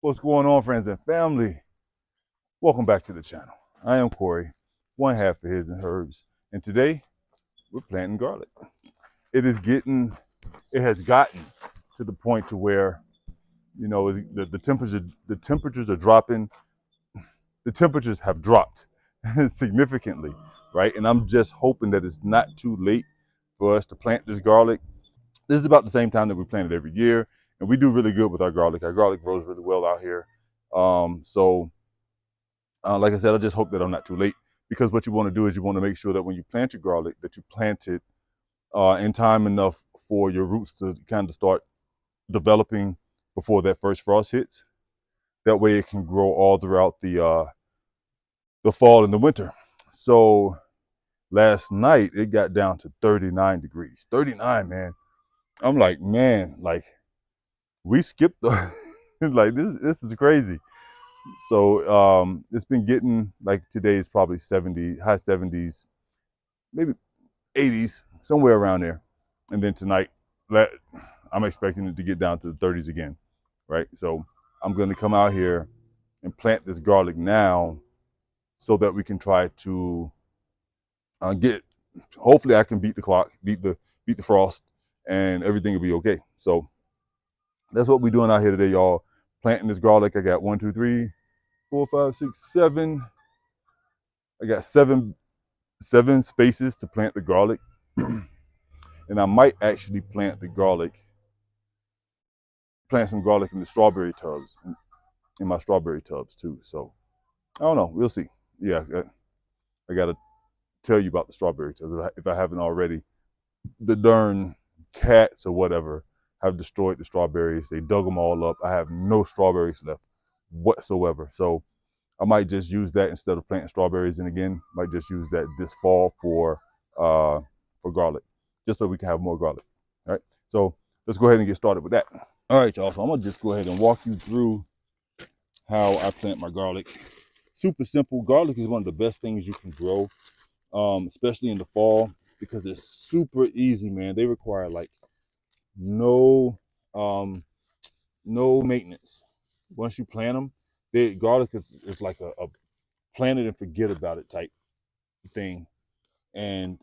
What's going on, friends and family? Welcome back to the channel. I am Corey, one half of HisHerbs, and today we're planting garlic. It has gotten to the point to where, you know, the temperatures are dropping. The temperatures have dropped significantly, right? And I'm just hoping that it's not too late for us to plant this garlic. This is about the same time that we plant it every year, and we do really good with our garlic. Our garlic grows really well out here. Like I said, I just hope that I'm not too late, because what you want to do is you want to make sure that when you plant your garlic, that you plant it in time enough for your roots to kind of start developing before that first frost hits. That way it can grow all throughout the fall and the winter. So last night it got down to 39 degrees. 39, man. I'm like, man, like we skipped the like this is crazy. So it's been getting, like, today is probably 70, high 70s, maybe 80s, somewhere around there. And then tonight, I'm expecting it to get down to the 30s again, right? So I'm going to come out here and plant this garlic now so that we can try to hopefully I can beat the clock, beat the frost, and everything will be okay. So that's what we're doing out here today, y'all. Planting this garlic. I got 1, 2, 3, 4, 5, 6, 7. I got seven spaces to plant the garlic. And I might actually plant some garlic in the strawberry tubs, in my strawberry tubs too. So I don't know, we'll see. Yeah, I gotta tell you about the strawberry tubs if I haven't already. The darn cats or whatever have destroyed the strawberries. They dug them all up. I have no strawberries left whatsoever. So I might just use that instead of planting strawberries. And again, might just use that this fall for garlic, just so we can have more garlic. All right. So let's go ahead and get started with that. All right, y'all. So I'm gonna just go ahead and walk you through how I plant my garlic. Super simple. Garlic is one of the best things you can grow, especially in the fall, because they're super easy, man. They require like no maintenance. Once you plant them, garlic is like a plant it and forget about it type thing. And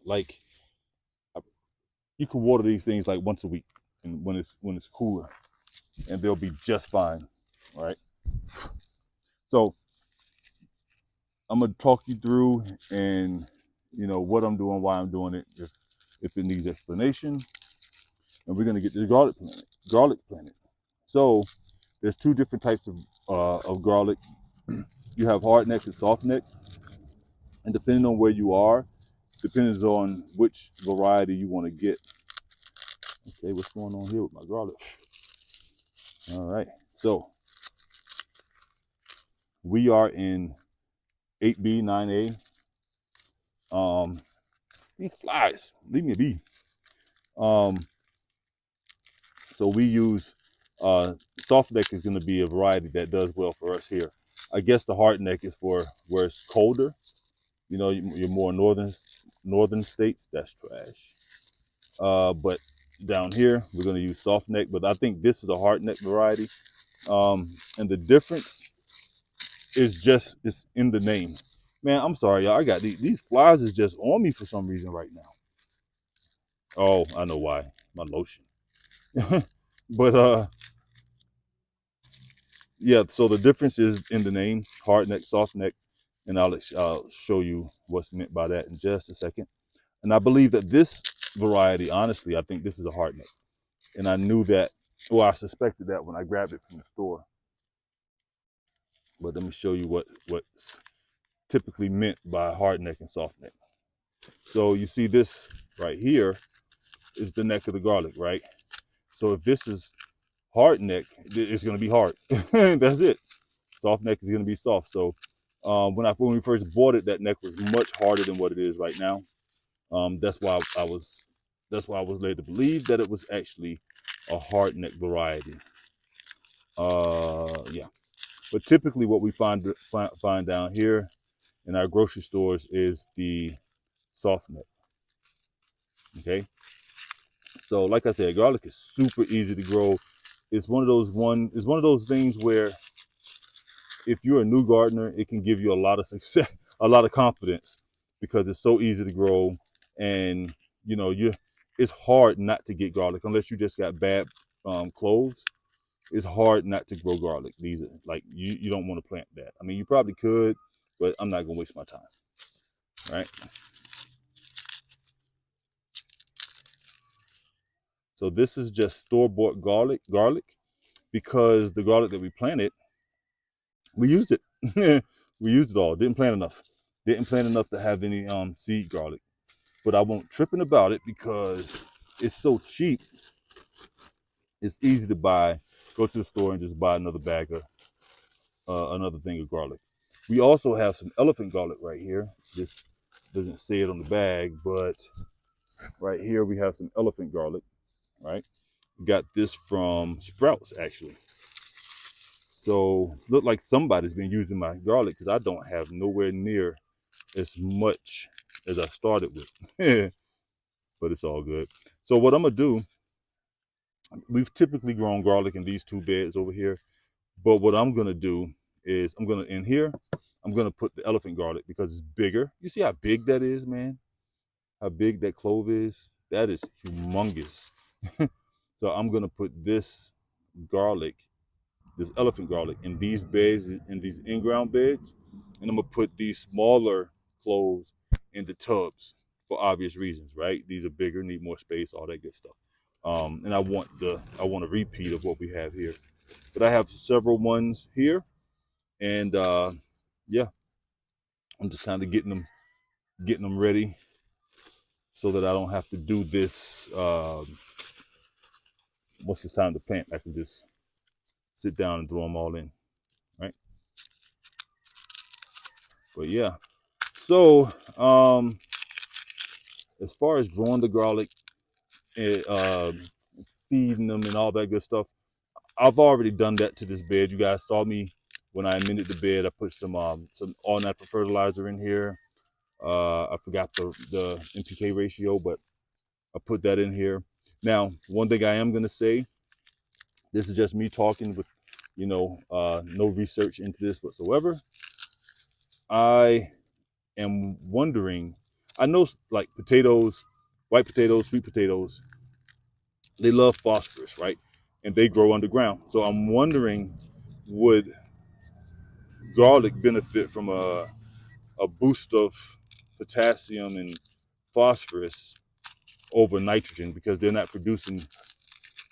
like, you can water these things like once a week, and when it's cooler, and they'll be just fine. All right. So I'm gonna talk you through, and what I'm doing, why I'm doing it, if it needs explanation, and we're gonna get this garlic planted. So there's two different types of garlic. You have hard neck and soft neck, and depending on where you are, depends on which variety you want to get. Okay, what's going on here with my garlic? All right, so we are in 8B, 9A. These flies, leave me be. So we use soft neck is going to be a variety that does well for us here. I guess the hard neck is for where it's colder. You're more northern states. That's trash. But down here we're going to use soft neck. But I think this is a hard neck variety. And the difference is it's in the name. Man, I'm sorry, y'all. I got these flies is just on me for some reason right now. Oh, I know why. My lotion. But yeah, so the difference is in the name, hard neck, soft neck, and I'll show you what's meant by that in just a second. And I believe that this variety, honestly, I think this is a hard neck. And I knew that, well, I suspected that when I grabbed it from the store. But let me show you what's typically meant by hard neck and soft neck. So you see this right here is the neck of the garlic, right? So if this is hard neck, it's going to be hard. That's it. Soft neck is going to be soft. So when we first bought it, that neck was much harder than what it is right now. That's why I was led to believe that it was actually a hard neck variety. Yeah. But typically what we find down here in our grocery stores is the soft neck. Okay. So like I said, garlic is super easy to grow. it's one of those things where if you're a new gardener, it can give you a lot of success, a lot of confidence, because it's so easy to grow, and you know, it's hard not to get garlic unless you just got bad clothes. It's hard not to grow garlic. These are like, you don't want to plant that. I mean, you probably could, but I'm not gonna waste my time, right? So this is just store-bought garlic, because the garlic that we planted, we used it. We used it all. Didn't plant enough. Didn't plant enough to have any seed garlic. But I won't tripping about it because it's so cheap. It's easy to buy. Go to the store and just buy another bag of another thing of garlic. We also have some elephant garlic right here. This doesn't say it on the bag, but right here we have some elephant garlic, right? We got this from Sprouts, actually. So it looks like somebody's been using my garlic, because I don't have nowhere near as much as I started with. But it's all good. So what I'm gonna do, we've typically grown garlic in these two beds over here, but what I'm gonna do is I'm gonna put the elephant garlic because it's bigger. You see how big that is, man? How big that clove is? That is humongous. So I'm gonna put this garlic, this elephant garlic, in these beds, in these in-ground beds, and I'm gonna put these smaller cloves in the tubs for obvious reasons, right? These are bigger, need more space, all that good stuff. And I want a repeat of what we have here. But I have several ones here, and yeah, I'm just kind of getting them ready so that I don't have to do this. Once it's time to plant, I can just sit down and throw them all in, right? But yeah, so as far as growing the garlic, feeding them and all that good stuff, I've already done that to this bed. You guys saw me when I amended the bed. I put some all natural fertilizer in here. I forgot the NPK ratio, but I put that in here. Now, one thing I am gonna say, this is just me talking with, no research into this whatsoever. I am wondering, I know like potatoes, white potatoes, sweet potatoes, they love phosphorus, right? And they grow underground. So I'm wondering, would garlic benefit from a boost of potassium and phosphorus over nitrogen, because they're not producing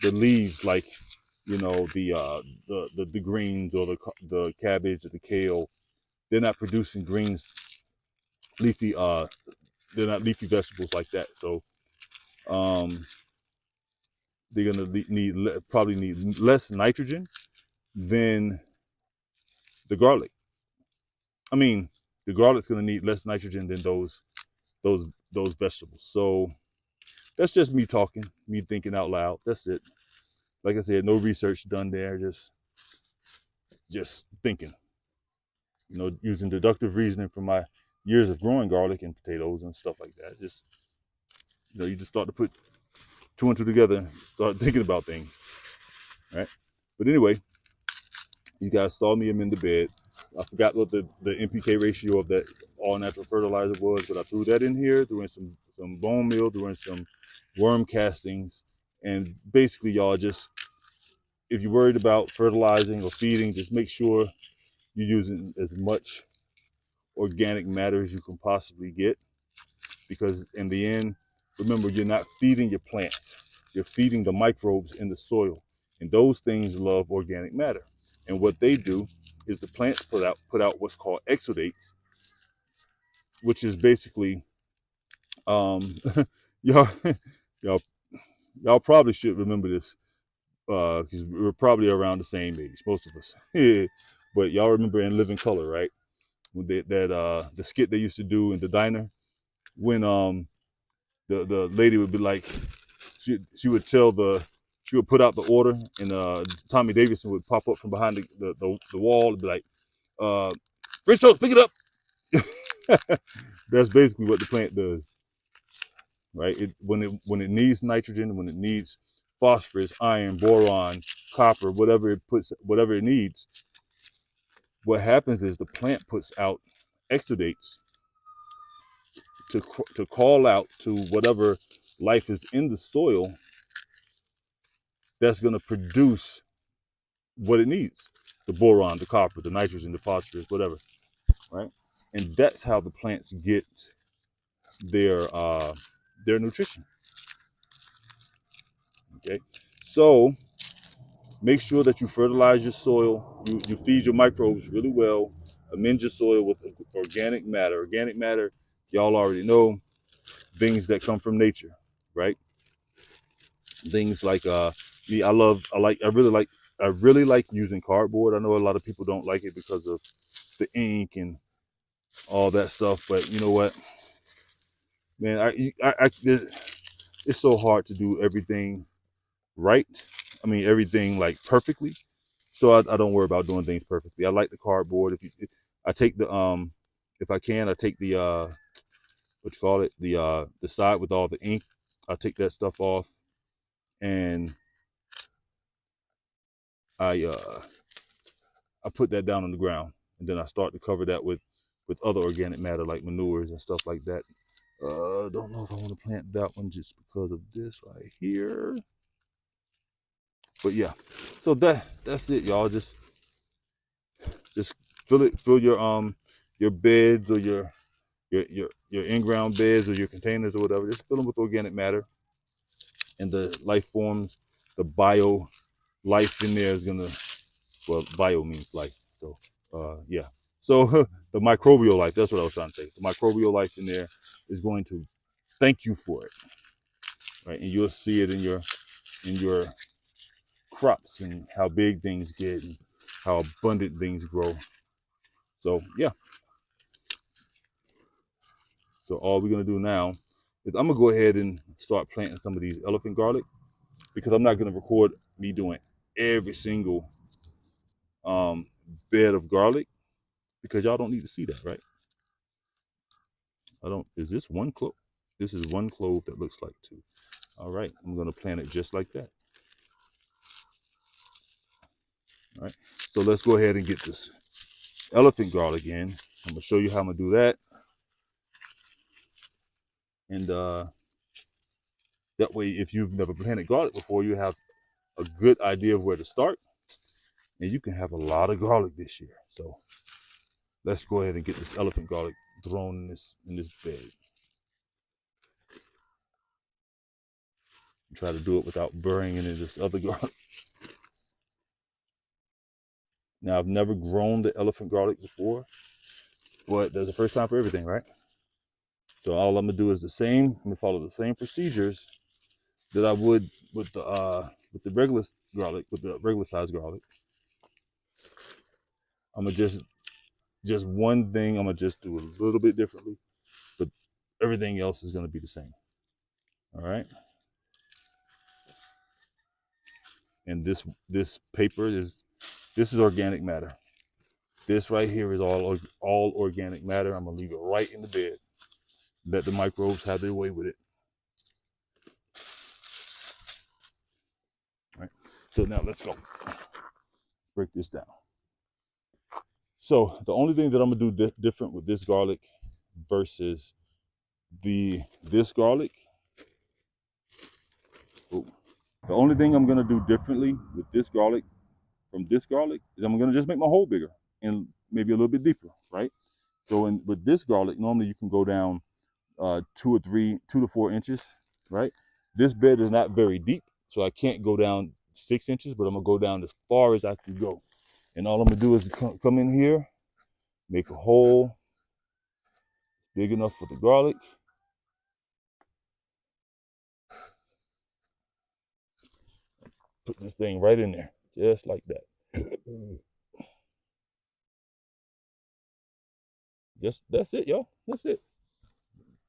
the leaves like, the greens or the cabbage or the kale. They're not producing greens, leafy they're not leafy vegetables like that. So they're gonna probably need less nitrogen than the garlic. I mean, the garlic's gonna need less nitrogen than those vegetables. So that's just me talking, me thinking out loud. That's it. Like I said, no research done there. Just thinking. Using deductive reasoning from my years of growing garlic and potatoes and stuff like that. Just, you just start to put two and two together and start thinking about things, right? But anyway, you guys saw me in the bed. I forgot what the NPK ratio of that all natural fertilizer was, but I threw that in here, threw in some bone meal, threw in some worm castings, and basically, y'all, just, if you're worried about fertilizing or feeding, just make sure you're using as much organic matter as you can possibly get, because in the end, remember, you're not feeding your plants, you're feeding the microbes in the soil, and those things love organic matter. And what they do is the plants put out what's called exudates, which is basically y'all y'all probably should remember this, because we're probably around the same age, most of us. But y'all remember in Living Color, right? When the skit they used to do in the diner, when the lady would be like, she would put out the order, and Tommy Davidson would pop up from behind the wall and be like, French toast, pick it up. That's basically what the plant does, right? When it needs nitrogen, when it needs phosphorus, iron, boron, copper, whatever it needs. What happens is the plant puts out exudates to call out to whatever life is in the soil that's going to produce what it needs: the boron, the copper, the nitrogen, the phosphorus, whatever, right? And that's how the plants get their nutrition. Okay, so make sure that you fertilize your soil, you feed your microbes really well, amend your soil with organic matter. Organic matter, y'all already know, things that come from nature, right? Things like I really like using cardboard. I know a lot of people don't like it because of the ink and all that stuff, but you know what, man, it's so hard to do everything right. I mean, everything like perfectly. So I don't worry about doing things perfectly. I like the cardboard. I take the if I can, I take the what you call it, the side with all the ink. I take that stuff off, and I put that down on the ground, and then I start to cover that with other organic matter like manures and stuff like that. Don't know if I want to plant that one just because of this right here. But yeah, so that's it, y'all. Just fill your beds or your in-ground beds or your containers or whatever. Just fill them with organic matter, and the life forms, the bio life in there is gonna, well, bio means life. So yeah. So the microbial life, that's what I was trying to say. The microbial life in there is going to thank you for it, right? And you'll see it in your crops and how big things get and how abundant things grow. So yeah. So all we're gonna do now is I'm gonna go ahead and start planting some of these elephant garlic, because I'm not gonna record me doing every single bed of garlic, because y'all don't need to see that, right? Is this one clove? This is one clove that looks like two. All right, I'm gonna plant it just like that. All right, so let's go ahead and get this elephant garlic in. I'm gonna show you how I'm gonna do that. And that way, if you've never planted garlic before, you have a good idea of where to start, and you can have a lot of garlic this year. So let's go ahead and get this elephant garlic thrown in this bed. Try to do it without burying it in this other garlic. Now, I've never grown the elephant garlic before, but there's a first time for everything, right? So all I'm gonna do is I'm gonna follow the same procedures that I would with the regular garlic, with the regular size garlic. I'm gonna just one thing I'm gonna just do a little bit differently, but everything else is gonna be the same. All right. And this paper is organic matter. This right here is all organic matter. I'm gonna leave it right in the bed. Let the microbes have their way with it. All right. So now let's go. Break this down. So the only thing that I'm gonna do different with this garlic versus this garlic, the only thing I'm gonna do differently with this garlic from this garlic is I'm gonna just make my hole bigger and maybe a little bit deeper, right? So with this garlic, normally you can go down 2 to 4 inches, right? This bed is not very deep, so I can't go down 6 inches, but I'm gonna go down as far as I can go. And all I'm gonna do is come in here, make a hole big enough for the garlic. Put this thing right in there, just like that. That's it, y'all. That's it.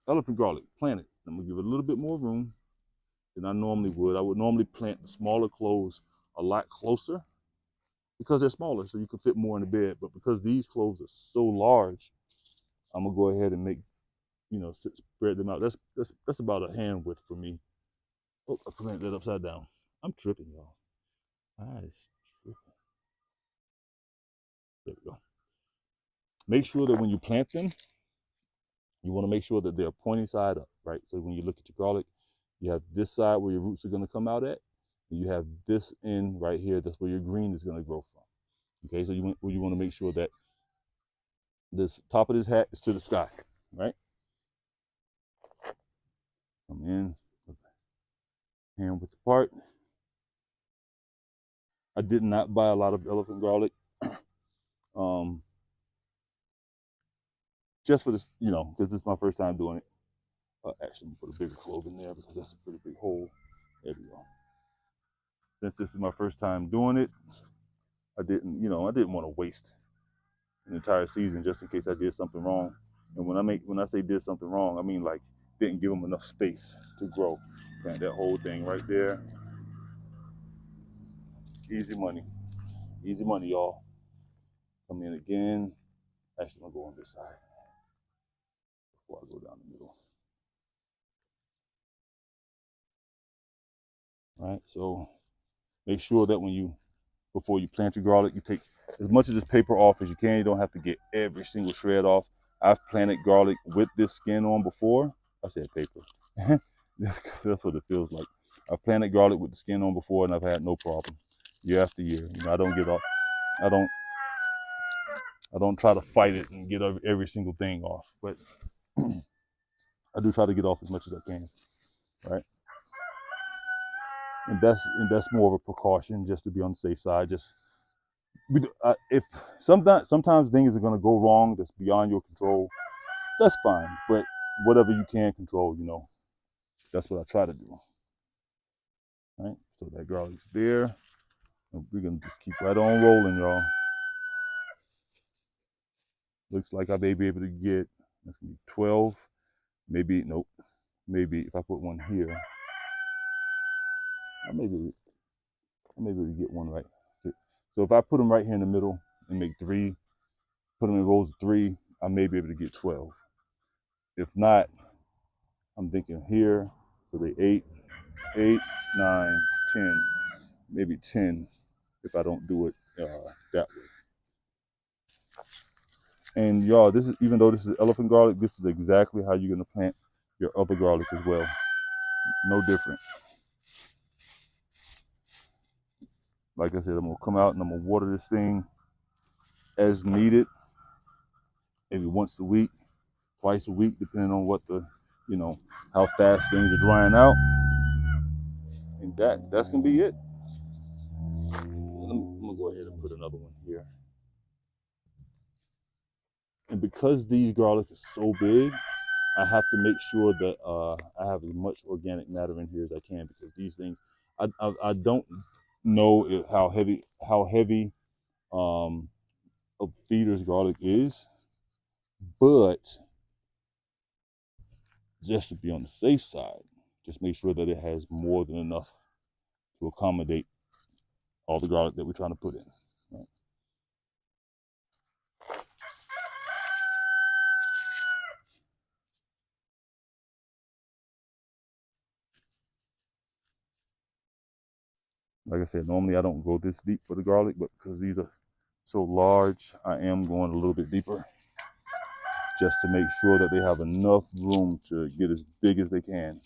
Elephant garlic, plant it. I'm gonna give it a little bit more room than I normally would. I would normally plant the smaller cloves a lot closer because they're smaller, so you can fit more in the bed. But because these cloves are so large, I'm gonna go ahead and make, spread them out. That's about a hand width for me. Oh, I planted that upside down. I'm tripping, y'all. I is tripping. There we go. Make sure that when you plant them, you want to make sure that they're pointing side up, right? So when you look at your garlic, you have this side where your roots are going to come out at, and you have this end right here. That's where your green is going to grow from. Okay, so you want to make sure that this top of this hat is to the sky, right? Come in, hand width apart. I did not buy a lot of elephant garlic, just for this, you know, because this is my first time doing it. Actually, I'm gonna put a bigger clove in there because that's a pretty big hole. There we go. Since this is my first time doing it, I didn't want to waste an entire season just in case I did something wrong. And when I say did something wrong, I mean like didn't give them enough space to grow. Plant that whole thing right there. Easy money, y'all. Come in again. Actually, I'm gonna go on this side before I go down the middle. All right, so make sure that before you plant your garlic, you take as much of this paper off as you can. You don't have to get every single shred off. I've planted garlic with this skin on before. I said paper. That's what it feels like. I've planted garlic with the skin on before, and I've had no problem year after year. You know, I don't get off. I don't try to fight it and get every single thing off, but I do try to get off as much as I can, right? And that's more of a precaution, just to be on the safe side. If sometimes things are gonna go wrong that's beyond your control, that's fine. But whatever you can control, you know, that's what I try to do. Right? So that garlic's there. And we're gonna just keep right on rolling, y'all. Looks like I may be able to get, that's gonna be 12. Maybe, nope. Maybe if I put one here, I may be able to get one right here. So if I put them right here in the middle and make 3, put them in rows of 3, I may be able to get 12. If not, I'm thinking here, so they 8, 9, 10, maybe 10 if I don't do it that way. And y'all, this is, even though this is elephant garlic, this is exactly how you're gonna plant your other garlic as well. No different. Like I said, I'm gonna come out and I'm gonna water this thing as needed, maybe once a week, twice a week, depending on what you know, how fast things are drying out. And that's gonna be it. I'm gonna go ahead and put another one here. And because these garlic is so big, I have to make sure that I have as much organic matter in here as I can, because these things, I don't know how heavy a feeder's garlic is, but just to be on the safe side, just make sure that it has more than enough to accommodate all the garlic that we're trying to put in. Right? Like I said, normally I don't go this deep for the garlic, but because these are so large, I am going a little bit deeper, just to make sure that they have enough room to get as big as they can.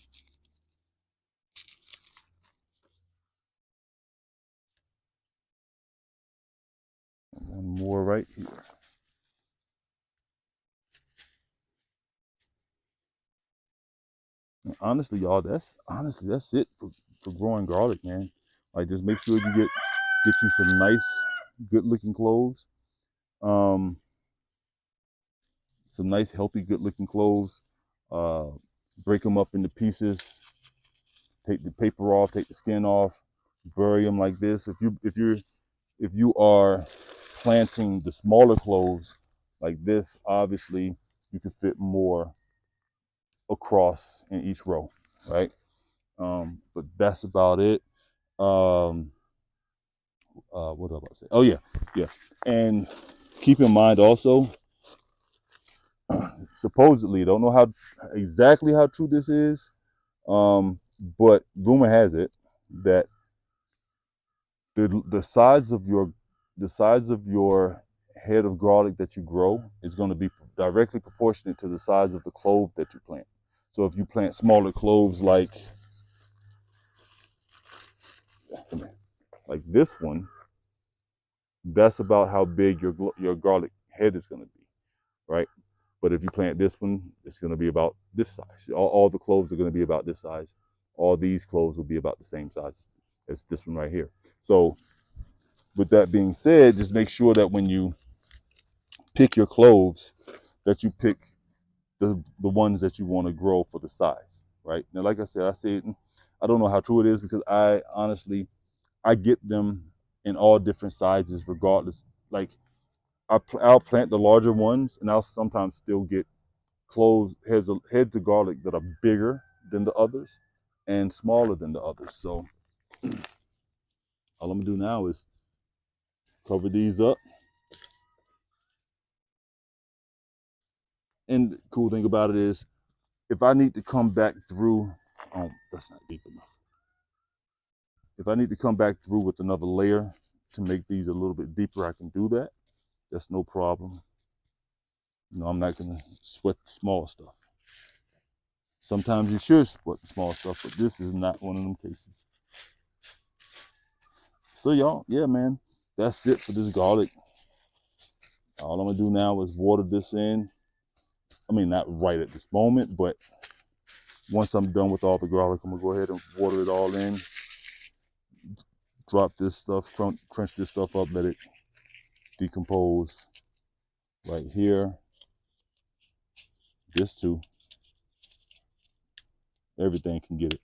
One more right here. And honestly, y'all, that's it for growing garlic, man. Like, just make sure you get you some nice, good looking cloves. Some nice, healthy, good looking cloves. Break them up into pieces. Take the paper off, take the skin off, bury them like this. If you are planting the smaller cloves like this, obviously you can fit more across in each row, right? But that's about it. What was I about to say? Oh yeah. And keep in mind also, supposedly, don't know exactly how true this is, but rumor has it that the size of your head of garlic that you grow is going to be directly proportionate to the size of the clove that you plant. So if you plant smaller cloves like this one, that's about how big your garlic head is going to be, right? But if you plant this one, it's going to be about this size. All the cloves are going to be about this size. All these cloves will be about the same size as this one right here. So with that being said, just make sure that when you pick your cloves, that you pick the ones that you want to grow for the size, right? Now, like I said, I don't know how true it is because I honestly, I get them in all different sizes regardless. Like I'll plant the larger ones and I'll sometimes still get cloves, heads of garlic that are bigger than the others and smaller than the others. So all I'm gonna do now is cover these up. And the cool thing about it is, if I need to come back through, that's not deep enough. If I need to come back through with another layer to make these a little bit deeper, I can do that. That's no problem. You know, I'm not gonna sweat the small stuff. Sometimes you should sweat the small stuff, but this is not one of them cases. So y'all, yeah, man, that's it for this garlic. All I'm gonna do now is water this in. I mean, not right at this moment, but once I'm done with all the garlic, I'm gonna go ahead and water it all in. Drop this stuff, crunch this stuff up, let it decompose right here. This too. Everything can get it.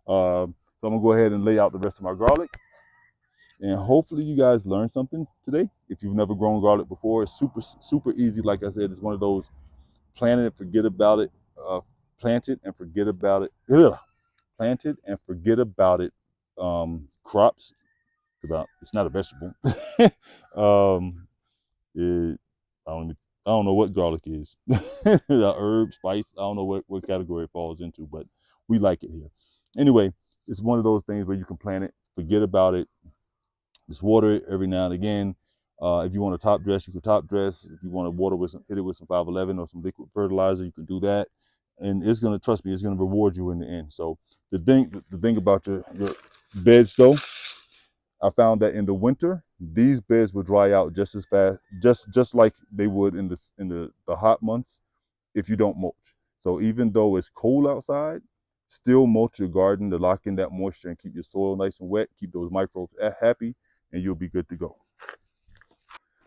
So I'm gonna go ahead and lay out the rest of my garlic. And hopefully you guys learned something today. If you've never grown garlic before, it's super easy. Like I said, it's one of those plant it and forget about it. Plant it and forget about it. Ugh. Plant it and forget about it. Crops, because it's not a vegetable. I don't know what garlic is. Herb, spice. I don't know what category it falls into, but we like it here. Anyway, it's one of those things where you can plant it, forget about it, just water it every now and again. If you want to top dress, you can top dress. If you want to water with hit it with some 511 or some liquid fertilizer, you can do that. And it's gonna, trust me, it's gonna reward you in the end. So the thing about your beds though, I found that in the winter, these beds will dry out just as fast, just like they would in the hot months if you don't mulch. So even though it's cold outside, still mulch your garden to lock in that moisture and keep your soil nice and wet, keep those microbes happy, and you'll be good to go.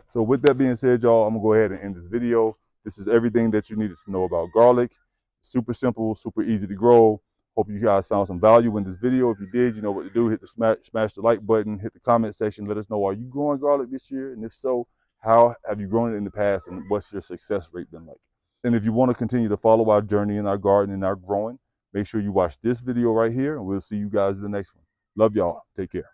So with that being said, y'all, I'm gonna go ahead and end this video. This is everything that you needed to know about garlic. Super simple, super easy to grow. Hope you guys found some value in this video. If you did, you know what to do. Hit the smash the like button, hit the comment section. Let us know, are you growing garlic this year? And if so, how have you grown it in the past and what's your success rate been like? And if you want to continue to follow our journey in our garden and our growing, make sure you watch this video right here and we'll see you guys in the next one. Love y'all. Take care.